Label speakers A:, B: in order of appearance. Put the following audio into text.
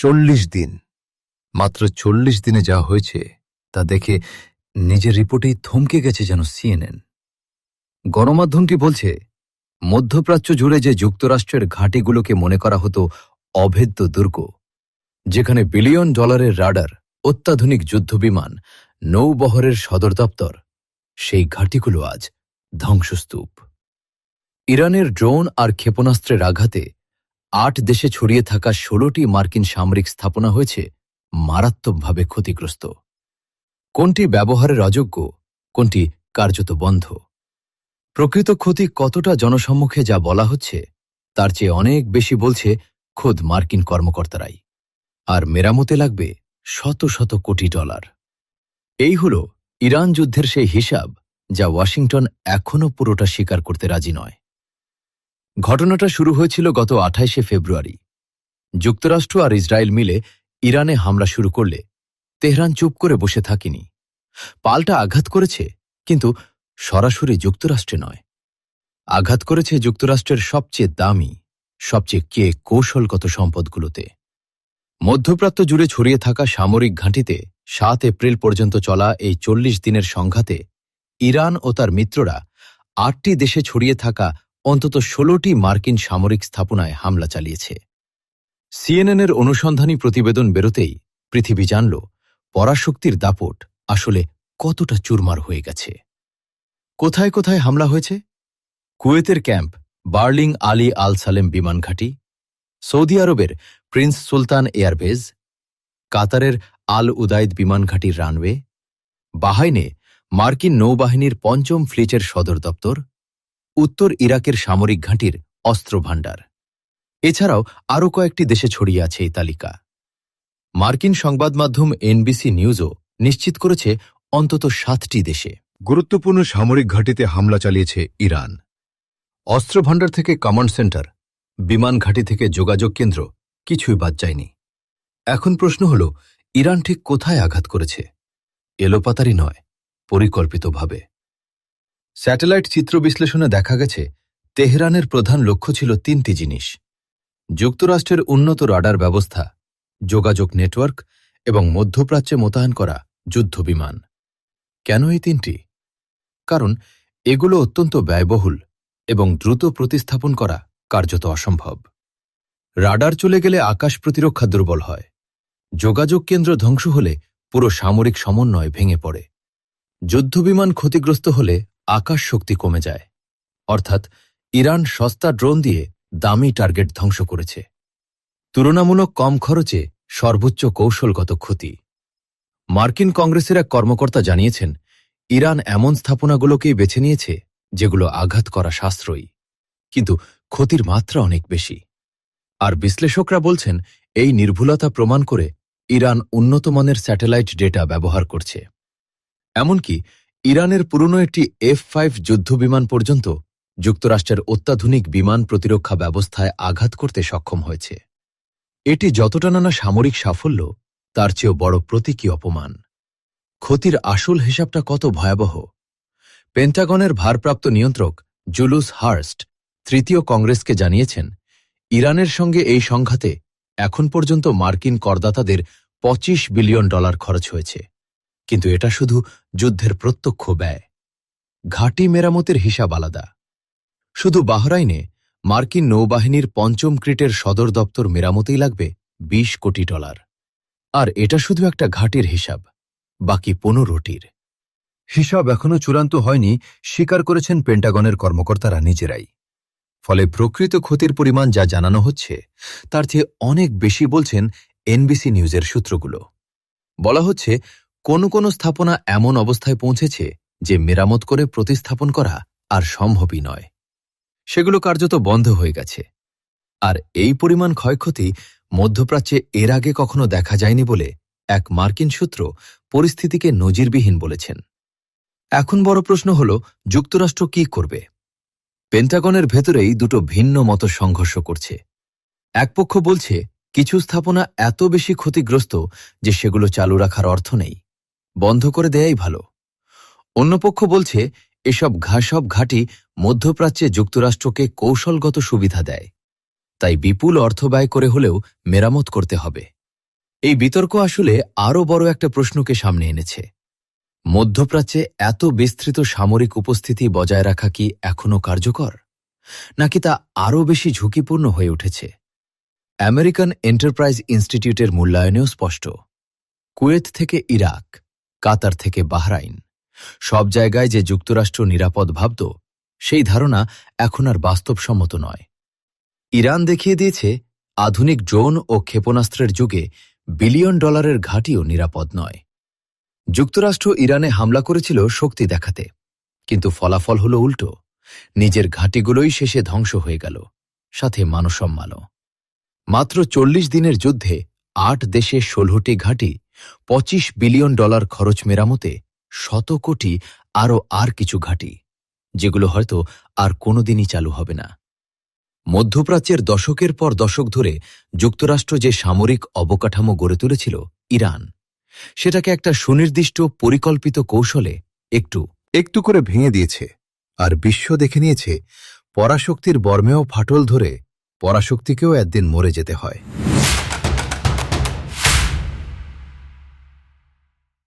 A: 40 দিন। মাত্র 40 দিনে যা হয়েছে তা দেখে নিজের রিপোর্টেই থমকে গেছে যেন সিএনএন। গণমাধ্যমটি বলছে, মধ্যপ্রাচ্য জুড়ে যে যুক্তরাষ্ট্রের ঘাঁটিগুলোকে মনে করা হতো অভেদ্য দুর্গ, যেখানে বিলিয়ন ডলারের রাডার, অত্যাধুনিক যুদ্ধবিমান, নৌবহরের সদর দপ্তর, সেই ঘাঁটিগুলো আজ ধ্বংসস্তূপ। ইরানের ড্রোন আর ক্ষেপণাস্ত্রের আঘাতে 8 দেশে ছড়িয়ে থাকা 16টি মার্কিন সামরিক স্থাপনা হয়েছে মারাত্মকভাবে ক্ষতিগ্রস্ত। কোনটি ব্যবহারের অযোগ্য, কোনটি কার্যত বন্ধ। প্রকৃত ক্ষতি কতটা জনসম্মুখে যা বলা হচ্ছে তার চেয়ে অনেক বেশি বলছে খোদ মার্কিন কর্মকর্তারাই। আর মেরামতে লাগবে শত শত কোটি ডলার। এই হল ইরান যুদ্ধের সেই হিসাব যা ওয়াশিংটন এখনও পুরোটা স্বীকার করতে রাজি নয়। ঘটনাটা শুরু হয়েছিল গত 28শে ফেব্রুয়ারি। যুক্তরাষ্ট্র আর ইসরায়েল মিলে ইরানে হামলা শুরু করলে তেহরান চুপ করে বসে থাকেনি। পাল্টা আঘাত করেছে, কিন্তু সরাসরি যুক্তরাষ্ট্রে নয়। আঘাত করেছে যুক্তরাষ্ট্রের সবচেয়ে দামি, সবচেয়ে কৌশলগত সম্পদগুলোতে। মধ্যপ্রাচ্য জুড়ে ছড়িয়ে থাকা সামরিক ঘাঁটিতে 7 এপ্রিল পর্যন্ত চলা এই 40 দিনের সংঘাতে ইরান ও তার মিত্ররা 8টি দেশে ছড়িয়ে থাকা অন্তত 16টি মার্কিন সামরিক স্থাপনায় হামলা চালিয়েছে। সিএনএনের অনুসন্ধানী প্রতিবেদন বেরোতেই পৃথিবী জানল পরাশক্তির দাপট আসলে কতটা চুরমার হয়ে গেছে। কোথায় কোথায় হামলা হয়েছে? কুয়েতের ক্যাম্প বার্লিং আলী আল সালেম বিমান ঘাঁটি, সৌদি আরবের প্রিন্স সুলতান এয়ারবেজ, কাতারের আল উদাইদ বিমান ঘাঁটির রানওয়ে, বাহাইনে মার্কিন নৌবাহিনীর 5ম ফ্লিটের সদর দপ্তর, উত্তর ইরাকের সামরিক ঘাঁটির অস্ত্র ভাণ্ডার। এছাড়াও আরও কয়েকটি দেশে ছড়িয়ে আছে এই তালিকা। মার্কিন সংবাদ মাধ্যম এনবিসি নিউজও নিশ্চিত করেছে অন্তত 7টি দেশে
B: গুরুত্বপূর্ণ সামরিক ঘাঁটিতে হামলা চালিয়েছে ইরান।
A: অস্ত্র ভাণ্ডার থেকে কমান্ড সেন্টার, বিমান ঘাঁটি থেকে যোগাযোগ কেন্দ্র, কিছুই বাদ যায়নি। এখন প্রশ্ন হল, ইরান ঠিক কোথায় আঘাত করেছে? এলোপাতারি নয়, পরিকল্পিতভাবে। স্যাটেলাইট চিত্র বিশ্লেষণে দেখা গেছে তেহরানের প্রধান লক্ষ্য ছিল 3টি জিনিস: যুক্তরাষ্ট্রের উন্নত রাডার ব্যবস্থা, যোগাযোগ নেটওয়ার্ক এবং মধ্যপ্রাচ্যে মোতায়েন করা যুদ্ধবিমান। কেন এই 3টি? কারণ এগুলো অত্যন্ত ব্যয়বহুল এবং দ্রুত প্রতিস্থাপন করা কার্যত অসম্ভব। রাডার চলে গেলে আকাশ প্রতিরক্ষা দুর্বল হয়, যোগাযোগ কেন্দ্র ধ্বংস হলে পুরো সামরিক সমন্বয় ভেঙে পড়ে, যুদ্ধবিমান ক্ষতিগ্রস্ত হলে আকাশ শক্তি কমে যায়। অর্থাৎ ইরান সস্তা ড্রোন দিয়ে দামি টার্গেট ধ্বংস করেছে। তুলনামূলক কম খরচে সর্বোচ্চ কৌশলগত ক্ষতি। মার্কিন কংগ্রেসের এক কর্মকর্তা জানিয়েছেন, ইরান এমন স্থাপনাগুলোকেই বেছে নিয়েছে যেগুলো আঘাত করা সাশ্রয়ী, কিন্তু ক্ষতির মাত্রা অনেক বেশি। আর বিশ্লেষকরা বলছেন, এই নির্ভুলতা প্রমাণ করে ইরান উন্নতমানের স্যাটেলাইট ডেটা ব্যবহার করছে। এমনকি ইরানের পুরনো একটি F-5 যুদ্ধবিমান পর্যন্ত যুক্তরাষ্ট্রের অত্যাধুনিক বিমান প্রতিরক্ষা ব্যবস্থায় আঘাত করতে সক্ষম হয়েছে। এটি যতটা না সামরিক সাফল্য, তার চেয়েও বড় প্রতীকী অপমান। ক্ষতির আসল হিসাবটা কত ভয়াবহ। পেন্টাগনের ভারপ্রাপ্ত নিয়ন্ত্রক জুলুস হার্স্ট 3য় কংগ্রেসকে জানিয়েছেন, ইরানের সঙ্গে এই সংঘাতে এখন পর্যন্ত মার্কিন করদাতাদের $25 বিলিয়ন খরচ হয়েছে, কিন্তু এটা শুধু যুদ্ধের প্রত্যক্ষ ব্যয়। ঘাঁটি মেরামতের হিসাব আলাদা। শুধু বাহরাইনে মার্কিন নৌবাহিনীর 5ম ক্রিটের সদর দপ্তর মেরামতেই লাগবে $20 কোটি। আর এটা শুধু একটা ঘাঁটির হিসাব, বাকি 15টির
B: হিসাব এখনও চূড়ান্ত হয়নি, স্বীকার করেছেন পেন্টাগনের কর্মকর্তারা নিজেরাই।
A: ফলে প্রকৃত ক্ষতির পরিমাণ যা জানানো হচ্ছে তার চেয়ে অনেক বেশি বলছেন এনবিসি নিউজের সূত্রগুলো। বলা হচ্ছে, কোনো কোনো স্থাপনা এমন অবস্থায় পৌঁছেছে যে মেরামত করে প্রতিস্থাপন করা আর সম্ভবই নয়। সেগুলো কার্যত বন্ধ হয়ে গেছে। আর এই পরিমাণ ক্ষয়ক্ষতি মধ্যপ্রাচ্যে এর আগে কখনো দেখা যায়নি বলে এক মার্কিন সূত্র পরিস্থিতিকে নজিরবিহীন বলেছেন। এখন বড় প্রশ্ন হল, যুক্তরাষ্ট্র কি করবে? পেন্টাগনের ভেতরেই দুটো ভিন্ন মত সংঘর্ষ করছে। এক পক্ষ বলছে, কিছু স্থাপনা এত বেশি ক্ষতিগ্রস্ত যে সেগুলো চালু রাখার অর্থ নেই, বন্ধ করে দেয়াই ভালো। অন্য পক্ষ বলছে, এসব ঘাঁটি মধ্যপ্রাচ্যে যুক্তরাষ্ট্রকে কৌশলগত সুবিধা দেয়, তাই বিপুল অর্থ ব্যয় করে হলেও মেরামত করতে হবে। এই বিতর্ক আসলে আরও বড় একটা প্রশ্নকে সামনে এনেছে। মধ্যপ্রাচ্যে এত বিস্তৃত সামরিক উপস্থিতি বজায় রাখা কি এখনও কার্যকর, নাকি তা আরও বেশি ঝুঁকিপূর্ণ হয়ে উঠেছে? আমেরিকান এন্টারপ্রাইজ ইনস্টিটিউটের মূল্যায়নেও স্পষ্ট, কুয়েত থেকে ইরাক, কাতার থেকে বাহরাইন, সব জায়গায় যে যুক্তরাষ্ট্র নিরাপদ ভাবত, সেই ধারণা এখন আর বাস্তবসম্মত নয়। ইরান দেখিয়ে দিয়েছে আধুনিক ড্রোন ও ক্ষেপণাস্ত্রের যুগে বিলিয়ন ডলারের ঘাঁটিও নিরাপদ নয়। যুক্তরাষ্ট্র ইরানে হামলা করেছিল শক্তি দেখাতে, কিন্তু ফলাফল হল উল্টো। নিজের ঘাঁটিগুলোই শেষে ধ্বংস হয়ে গেল, সাথে মানসম্মানও। মাত্র ৪০ দিনের যুদ্ধে ৮ দেশে ১৬টি ঘাঁটি, ২৫ বিলিয়ন ডলার খরচ মেরামতে, ১০০ কোটি আর কিছু ঘাঁটি, যেগুলো হয়তো আর কোনোদিনই চালু হবে না। মধ্যপ্রাচ্যের দশকের পর দশক ধরে যুক্তরাষ্ট্র যে সামরিক অবকাঠামো গড়ে তুলেছিল ইরান, সেটাকে একটা সুনির্দিষ্ট পরিকল্পিত কৌশলে একটু
B: একটু করে ভেঙে দিয়েছে, আর বিশ্ব দেখে নিয়েছে পরাশক্তির বর্মেও ফাটল ধরে পরাশক্তিকেও একদিন মরে যেতে হয়।